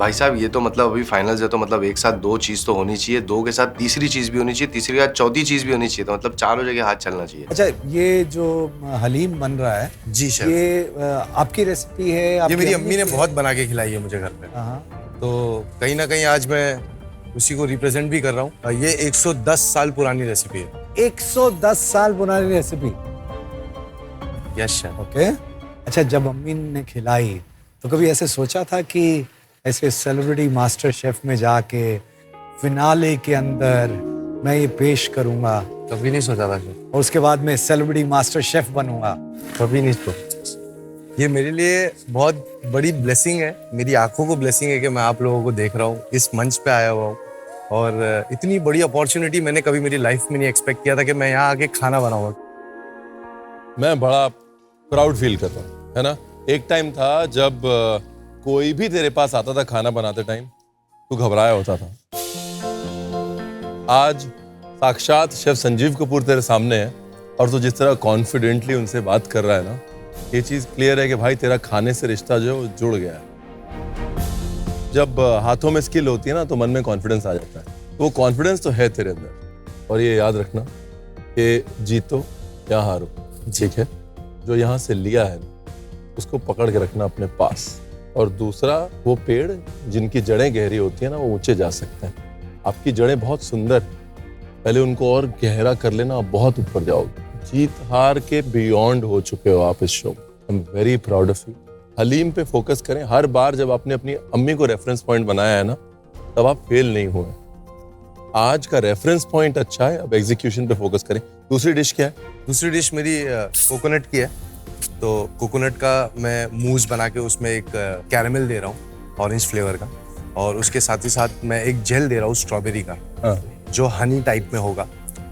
भाई साहब ये तो मतलब अभी फाइनल्स है, तो मतलब एक साथ दो चीज तो होनी चाहिए, दो के साथ तीसरी चीज भी होनी चाहिए, तीसरी के साथ चौथी चीज भी होनी चाहिए, तो मतलब चारों जगह हाथ चलना चाहिए। अच्छा, ये जो हलीम बन रहा है जी शेफ, ये आपकी रेसिपी है? ये आपकी मेरी अम्मी ने की बहुत बना के खिलाई है मुझे घर पे। हाँ। तो कहीं ना कहीं आज मैं उसी को रिप्रेजेंट भी कर रहा हूँ। ये 110 साल पुरानी रेसिपी है। 110 साल पुरानी रेसिपी। Yes chef. ओके। अच्छा, जब अम्मी ने खिलाई तो कभी ऐसे सोचा था कि ऐसे सेलिब्रिटी मास्टर शेफ में जाके फिनाले के अंदर मैं ये पेश करूंगा कभी नहीं सोचा था शेफ, और उसके बाद मैं सेलिब्रिटी मास्टर शेफ बनूंगा? कभी नहीं सोचा। ये मेरे लिए बहुत बड़ी ब्लेसिंग है, मेरी आंखों को ब्लेसिंग है कि मैं आप लोगों को देख रहा हूँ, इस मंच पे आया हुआ हूँ। और इतनी बड़ी अपॉर्चुनिटी मैंने कभी मेरी लाइफ में नहीं एक्सपेक्ट किया था कि मैं यहाँ आके खाना बनाऊंगा। मैं बड़ा प्राउड फील कर रहा हूँ, है ना। एक टाइम था जब कोई भी तेरे पास आता था खाना बनाते टाइम, तू घबराया होता था। आज साक्षात शेफ संजीव कपूर तेरे सामने है और तू जिस तरह कॉन्फिडेंटली उनसे बात कर रहा है ना, ये चीज क्लियर है कि भाई तेरा खाने से रिश्ता जो है वो जुड़ गया है। जब हाथों में स्किल होती है ना तो मन में कॉन्फिडेंस आ जाता है। वो कॉन्फिडेंस तो है तेरे अंदर, और ये याद रखना कि जीतो या हारो, ठीक है, जो यहाँ से लिया है उसको पकड़ के रखना अपने पास। और दूसरा, वो पेड़ जिनकी जड़ें गहरी होती है ना, वो ऊंचे जा सकते हैं। आपकी जड़ें बहुत सुंदर, पहले उनको और गहरा कर लेना, आप बहुत ऊपर जाओगे। जीत हार के बियॉन्ड हो चुके हो आप इस शो में। I am very proud of you. Haleem पे फोकस करें। हर बार जब आपने अपनी अम्मी को रेफरेंस पॉइंट बनाया है ना, तब आप फेल नहीं हुए। आज का रेफरेंस पॉइंट अच्छा है, अब एग्जीक्यूशन पे फोकस करें। दूसरी डिश क्या है? दूसरी डिश मेरी कोकोनट की है। तो कोकोनट का मैं मूस बना के उसमें एक कैरेमल दे रहा हूँ ऑरेंज फ्लेवर का, और उसके साथ ही साथ मैं एक जेल दे रहा हूँ स्ट्रॉबेरी का, जो हनी टाइप में होगा,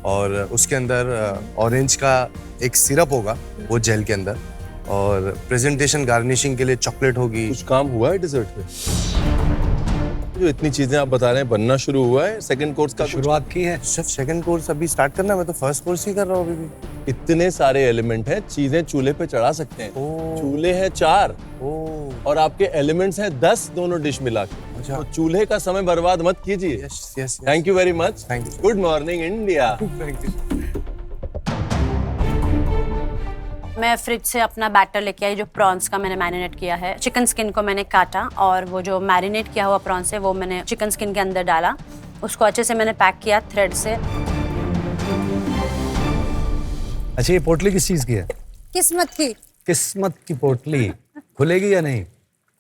और उसके अंदर ऑरेंज का एक सिरप होगा वो जेल के अंदर, और प्रेजेंटेशन गार्निशिंग के लिए चॉकलेट होगी। कुछ काम हुआ है डिजर्ट पे? जो इतनी चीजें आप बता रहे हैं, बनना शुरू हुआ है? सेकंड कोर्स का शुरुआत की है? शेफ सेकंड कोर्स अभी स्टार्ट करना है, मैं तो फर्स्ट कोर्स ही कर रहा हूँ अभी भी। इतने सारे एलिमेंट हैं, चीजें चूल्हे पे चढ़ा सकते हैं। चूल्हे हैं 4 और आपके एलिमेंट्स हैं 10, दोनों डिश मिला के। तो चूल्हे का समय बर्बाद मत कीजिए। Yes. Thank you very much. Thank you. Good morning India. Thank you. मैं फ्रिज से अपना बैटर लेके आई, जो प्रॉन्स का मैंने मैरिनेट किया है। चिकन स्किन को मैंने काटा और वो जो मैरिनेट किया हुआ प्रॉन्स है वो मैंने चिकन स्किन के अंदर डाला। उसको अच्छे से मैंने पैक किया थ्रेड से। अच्छा, ये पोटली किस चीज की है? किस्मत की। किस्मत की पोटली खुलेगी या नहीं?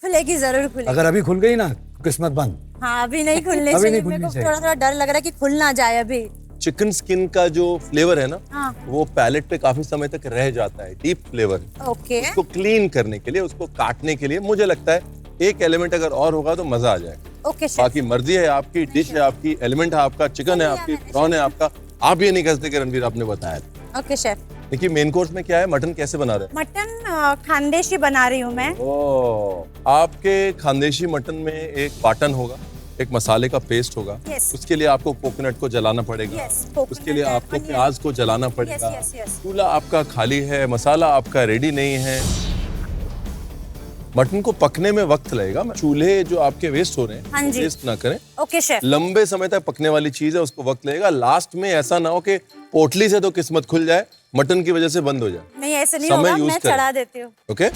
खुलेगी, जरूर खुलेगी। अगर अभी खुल गई ना, किस्मत बंद। हाँ, अभी नहीं खुलने अभी चाहिए। नहीं खुलनी मेरे को चाहिए। थोड़ा डर लग रहा है कि खुल ना जाए अभी। चिकन स्किन का जो फ्लेवर है ना, हाँ। वो पैलेट पे काफी समय तक रह जाता है। Deep flavour okay. उसको क्लीन करने के लिए, उसको काटने के लिए मुझे लगता है एक एलिमेंट अगर और होगा तो मजा आ जाएगा। Okay chef. बाकी मर्जी है आपकी, डिश है आपकी, एलिमेंट है आपका, चिकन है आपकी, प्रॉन है आपका। आप ये नहीं कह सकते कि रणवीर आपने बताया। Okay chef. देखिए मेन कोर्स में क्या है, मटन कैसे बना रहे हैं? मटन खानदेशी बना रही हूँ मैं। ओह, आपके खानदेशी मटन में एक बाटन होगा, एक मसाले का पेस्ट होगा। Yes. उसके लिए आपको कोकोनट को जलाना पड़ेगा। Yes, coconut उसके लिए है, आपको onion। प्याज को जलाना पड़ेगा। yes। चूल्हा आपका खाली है, मसाला आपका रेडी नहीं है। मटन को पकने में वक्त लगेगा। चूल्हे जो आपके वेस्ट हो रहे हैं, हाँ जी। वेस्ट ना करें। Okay chef. लंबे समय तक पकने वाली चीज है, उसको वक्त लगेगा। लास्ट में ऐसा ना हो कि पोटली से तो किस्मत खुल जाए, मटन की वजह से बंद हो जाए। नहीं, ऐसे नहीं समय होगा, use मैं करें। चढ़ा देती हूँ। ओके।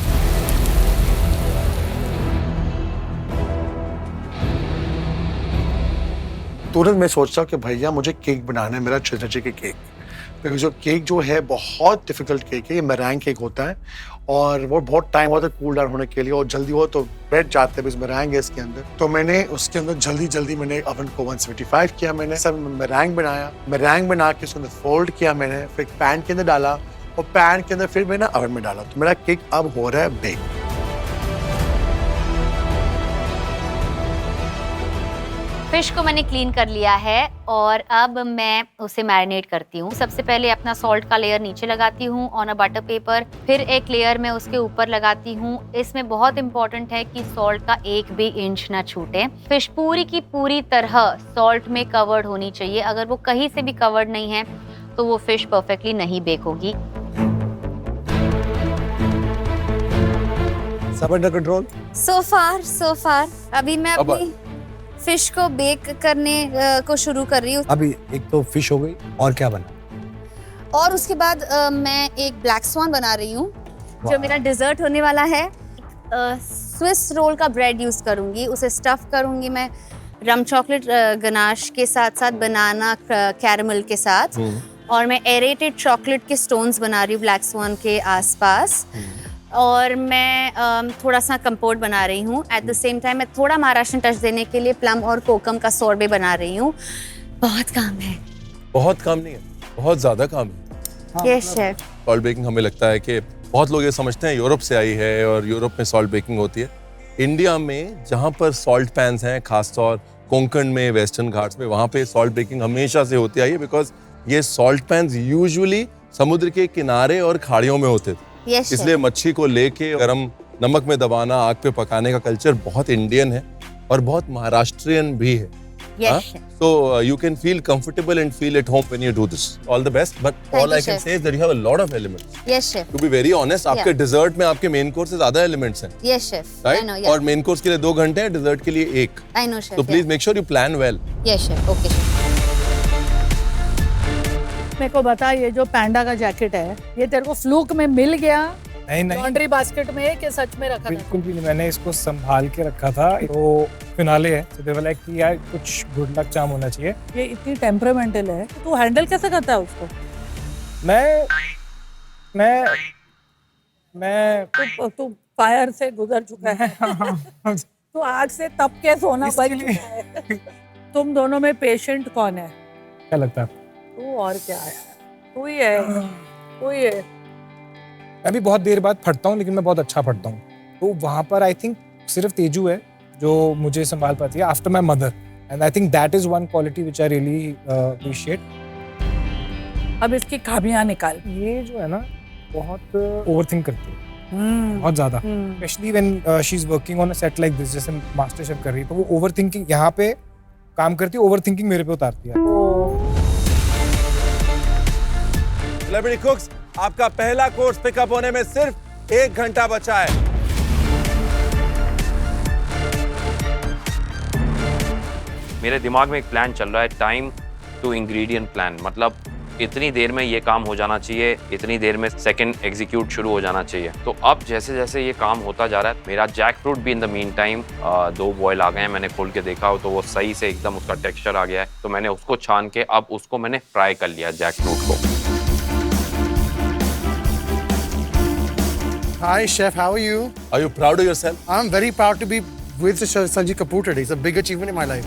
तुरंत मैं सोचता हूँ कि भैया मुझे केक बनाना है, मेरा चिल्ड्रन के केक। क्योंकि जो केक जो है बहुत डिफिकल्ट केक है, ये मेरैंग केक होता है और वो बहुत टाइम होता है कूल डाउन होने के लिए, और जल्दी हो तो बैठ जाते हैं। बस मेरैंग है इसके अंदर, तो मैंने उसके अंदर जल्दी मैंने ओवन को 175 किया, मैंने सब मेरैंग बनाया। मेरैंग बना के उसके अंदर फोल्ड किया मैंने, फिर पैन के अंदर डाला और पैन के अंदर फिर मैंने ओवन में डाला। तो मेरा केक अब हो रहा है बेक। फिश को मैंने क्लीन कर लिया है और अब मैं उसे मैरिनेट करती हूँ। सबसे पहले अपना सॉल्ट का लेयर नीचे लगाती हूँ ऑन अ बटर पेपर, फिर एक लेयर मैं उसके ऊपर लगाती हूँ। इसमें बहुत इंपॉर्टेंट है कि सॉल्ट का एक भी इंच ना छूटे। फिश पूरी की पूरी तरह सॉल्ट में कवर्ड होनी चाहिए। अगर वो कहीं से भी कवर्ड नहीं है तो वो फिश परफेक्टली नहीं बेक होगी। सब अंडर कंट्रोल? सो फार अभी मैं अब- अपनी फिश को बेक करने को शुरू कर रही हूँ अभी एक तो फिश हो गई, और क्या बना? और उसके बाद मैं एक ब्लैक स्वान बना रही हूँ जो मेरा डिजर्ट होने वाला है। स्विस रोल का ब्रेड यूज करूंगी, उसे स्टफ करूंगी मैं रम चॉकलेट गनाश के साथ साथ बनाना कैरमल के साथ, और मैं एरेटेड चॉकलेट के स्टोन्स बना रही हूँ ब्लैक स्वान के आसपास, और मैं थोड़ा सा कंपोट बना रही हूँ। एट द सेम टाइम मैं थोड़ा महाराष्ट्रन टच देने के लिए प्लम और कोकम का सोरबे बना रही हूँ। बहुत काम है। बहुत काम नहीं है, बहुत ज्यादा काम है। Yes chef. सॉल्ट बेकिंग हमें लगता है कि बहुत लोग ये समझते हैं यूरोप से आई है और यूरोप में सॉल्ट बेकिंग होती है। इंडिया में जहाँ पर सॉल्ट पैन्स हैं, खासतौर कोंकण में, वेस्टर्न घाट्स में, वहाँ पे सॉल्ट बेकिंग हमेशा से होती आई है, बिकॉज ये सॉल्ट पैन्स यूजुअली समुद्र के किनारे और खाड़ियों में होते थे। यस इसलिए मच्छी को लेके गरम नमक में दबाना, आग पे पकाने का कल्चर बहुत इंडियन है और बहुत महाराष्ट्रियन भी है। Yes So you can feel comfortable and feel at home when you do this. All the best. But all you, I can chef. say is that you have a lot of elements. Yes chef. To be very honest, आपके Yeah. dessert में आपके main course से ज्यादा elements हैं, yes chef. आई right? No. और main course के लिए 2 घंटे हैं, dessert के लिए 1. I know chef. So please make sure you plan well. Yes chef. Okay chef. मेरे को बता, ये जो पैंडा का जैकेट है ये तेरे को फ्लूक में मिल गया नहीं नहीं, लॉन्ड्री बास्केट में कि सच में रखा था? बिल्कुल भी नहीं, मैंने इसको संभाल के रखा था। तो फिनाले है, तो दे वर लाइक कि यार कुछ गुड लक चार्म होना चाहिए। ये इतनी टेम्परामेंटल है, तू हैंडल कैसे करता है उसको? मैं तू फायर से गुजर चुका है। तू आग से तप के सोना बच इसके चुका है। तुम दोनों में पेशेंट कौन है? क्या लगता है? तू और क्या है? तू ही है, तू ही है। मैं भी बहुत देर बाद फटता हूँ, लेकिन मैं बहुत अच्छा फटता हूँ। तो वहाँ पर आई थिंक सिर्फ तेजू है जो मुझे संभाल पाती है after my mother, and I think that is one quality which I really appreciate. अब इसकी खामियां निकाल। ये जो है ना, बहुत ओवर थिंक करती है, बहुत ज्यादा, specially when she is working on a set like this, जैसे मास्टर शेफ कर रही है, तो वो ओवर थिंकिंग यहाँ पे काम करती है, ओवर थिंकिंग मेरे पे उतारती है। Celebrity Cooks, आपका पहला कोर्स पिकअप होने में सिर्फ 1 घंटा बचा है। मेरे दिमाग में एक प्लान चल रहा है, टाइम टू इंग्रेडिएंट प्लान, मतलब इतनी देर में ये काम हो जाना चाहिए, इतनी देर में सेकंड एग्जीक्यूट शुरू हो जाना चाहिए। तो अब जैसे जैसे ये काम होता जा रहा है, मेरा जैक फ्रूट भी in the meantime 2 boil आ गए हैं। मैंने खोल के देखा हो तो वो सही से एकदम उसका टेक्सचर आ गया है, तो मैंने उसको छान के अब उसको मैंने फ्राई कर लिया जैक फ्रूट को। Hi, chef. How are you? Are you proud of yourself? I'm very proud to be with Sanjeev Kapoor today. It's a big achievement in my life.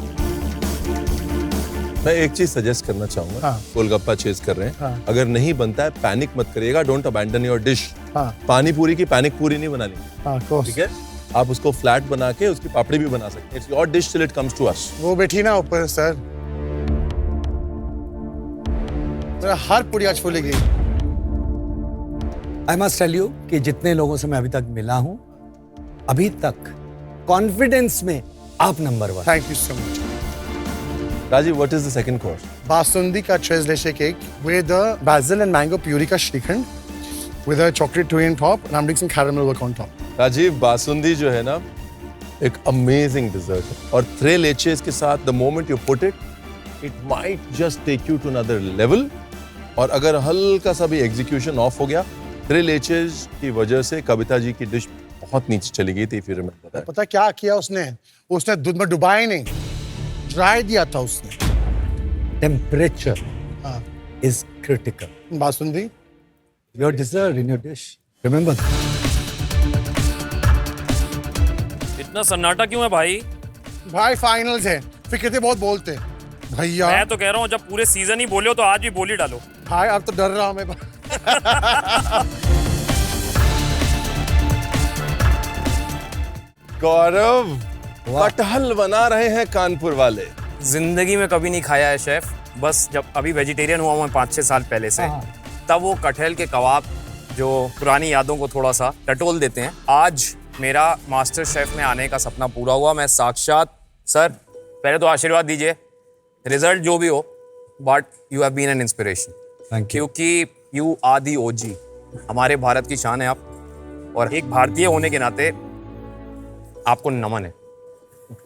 मैं एक चीज सजेस्ट करना चाहूंगा। हाँ। गोलगप्पा चेज कर रहे हैं, हाँ। अगर नहीं बनता है पैनिक मत करिएगा, डोंट अबैंडन योर डिश। हाँ। पानी पूरी की पैनिक पूरी नहीं बनानी, हाँ, of course. ठीक है? आप उसको फ्लैट बना के उसकी पापड़ी भी बना सकते हैं। It's your dish till it comes to us. वो बैठी ना ऊपर सर, मेरा हर पूरी आज फूलेगी। आई मस्ट टेल यू कि जितने लोगों से मैं अभी तक मिला हूं, अभी तक कॉन्फिडेंस में आप number 1। Thank you so much. Rajiv, what is the second course? Basundi का tres leche cake with the basil and mango puree का shrikhand with a chocolate tui on top and I'm doing some caramel work on top. Rajiv, basundi जो है ना, एक amazing dessert है, और थ्रे leches के साथ the moment you put it might just take you to another level. और अगर हल्का सा भी एग्जीक्यूशन ऑफ हो गया, थ्रे लेचेस की वजह से कविता जी की डिश बहुत नीचे चली गई थी। फिर मैं पता क्या किया उसने? उसने दूध में डुबाया ही नहीं, ड्राई दिया था उसने। टेम्परेचर हाँ, is critical. Basundi your dessert in your dish, remember. इतना सन्नाटा क्यों है भाई? भाई फाइनल्स है, फिर कितने बहुत बोलते हैं भैया। मैं तो कह रहा हूँ जब पूरे सीजन ही बोले हो तो आज भी बोली डालो। भाई अब तो डर रहा हूँ मैं। गौरव, कटहल बना रहे हैं कानपुर वाले। जिंदगी में कभी नहीं खाया है शेफ, बस जब अभी वेजिटेरियन हुआ हूँ 5-6 साल पहले से, तब वो कटहल के कबाब जो पुरानी यादों को थोड़ा सा टटोल देते हैं। आज मेरा मास्टर शेफ में आने का सपना पूरा हुआ। मैं साक्षात, सर पहले तो आशीर्वाद दीजिए, रिजल्ट जो भी हो, but you have been an inspiration. Thank you. क्योंकि यू आर दी ओजी, हमारे भारत की शान है आप, और एक भारतीय होने के नाते आपको नमन है।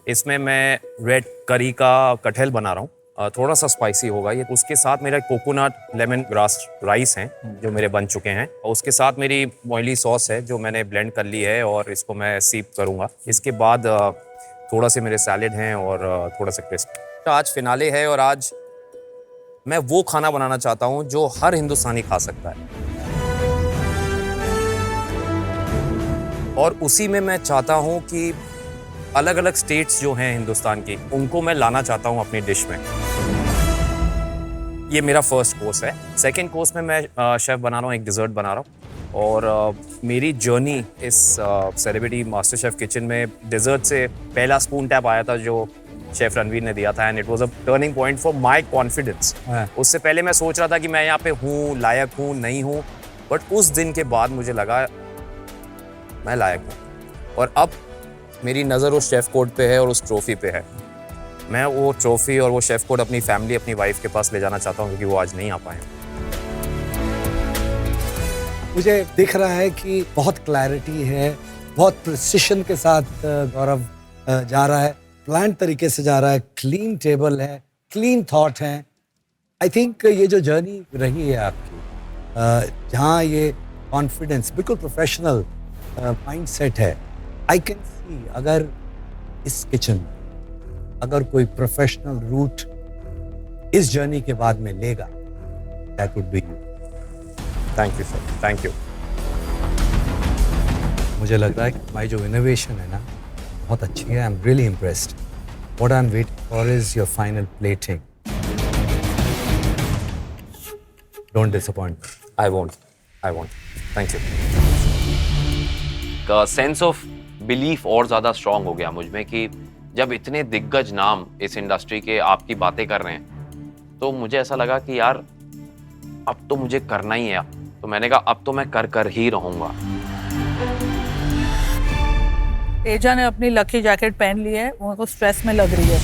इसमें मैं रेड करी का कटहल बना रहा हूँ, थोड़ा सा स्पाइसी होगा ये। उसके साथ मेरा कोकोनट लेमन ग्रास राइस हैं जो मेरे बन चुके हैं, और उसके साथ मेरी ऑयली सॉस है जो मैंने ब्लेंड कर ली है और इसको मैं सीप करूँगा। इसके बाद थोड़ा से मेरे सैलेड हैं और थोड़ा सा क्रिस्प। आज फिनाले है और आज मैं वो खाना बनाना चाहता हूँ जो हर हिंदुस्तानी खा सकता है, और उसी में मैं चाहता हूँ कि अलग अलग स्टेट्स जो हैं हिंदुस्तान की, उनको मैं लाना चाहता हूँ अपनी डिश में। ये मेरा फर्स्ट कोर्स है। सेकंड कोर्स में मैं शेफ़ बना रहा हूँ, एक डिज़र्ट बना रहा हूँ, और मेरी जर्नी इस सेलिब्रिटी मास्टर शेफ़ किचन में डिज़र्ट से पहला स्पून टैप आया था जो शेफ़ रणवीर ने दिया था, and it was a turning point for my confidence. उससे पहले मैं सोच रहा था कि मैं यहाँ पे हूँ, लायक हूँ, नहीं हूँ, बट उस दिन के बाद मुझे लगा मैं लायक हूँ, और अब मेरी नज़र उस शेफ़ कोड पे है और उस ट्रॉफ़ी पे है। मैं वो ट्रॉफ़ी और वो शेफ़ कोड अपनी फैमिली, अपनी वाइफ के पास ले जाना चाहता हूँ, क्योंकि वो आज नहीं आ पाए। मुझे दिख रहा है कि बहुत क्लैरिटी है, बहुत प्रिसिशन के साथ गौरव जा रहा है, प्लान तरीके से जा रहा है, क्लीन टेबल है, क्लीन थॉट है। आई थिंक ये जो जर्नी रही है आपकी, जहाँ ये कॉन्फिडेंस, बिल्कुल प्रोफेशनल माइंडसेट है, आई कैन सी अगर इस किचन अगर कोई प्रोफेशनल रूट इस जर्नी के बाद में लेगा, that would be you. Thank you sir, thank you. मुझे लग रहा है कि हमारी जो इनोवेशन है ना बहुत अच्छी है। I am really impressed. What I am waiting for is your final plating. Don't disappoint. I won't. Thank you. का सेंस ऑफ बिलीफ और ज़्यादा स्ट्रांग हो गया मुझ में कि जब इतने दिग्गज नाम इस इंडस्ट्री के आपकी बातें कर रहे हैं, तो मुझे ऐसा लगा कि यार अब तो मुझे करना ही है। तो मैंने कहा अब तो मैं कर ही रहूँगा। तेजा ने अपनी लकी जैकेट पहन ली है, उनको स्ट्रेस में लग रही है।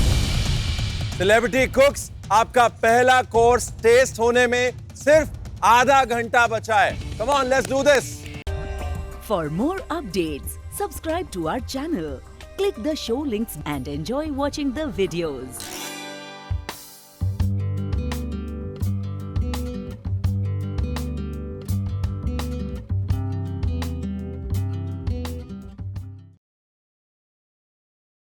सेलिब्रिटी कुक्स, आपका पहला कोर्स टेस्ट होने में सिर्फ आधा घंटा बचा है। Come on, let's do this. For more updates, subscribe to our channel, click the show links and enjoy watching the videos.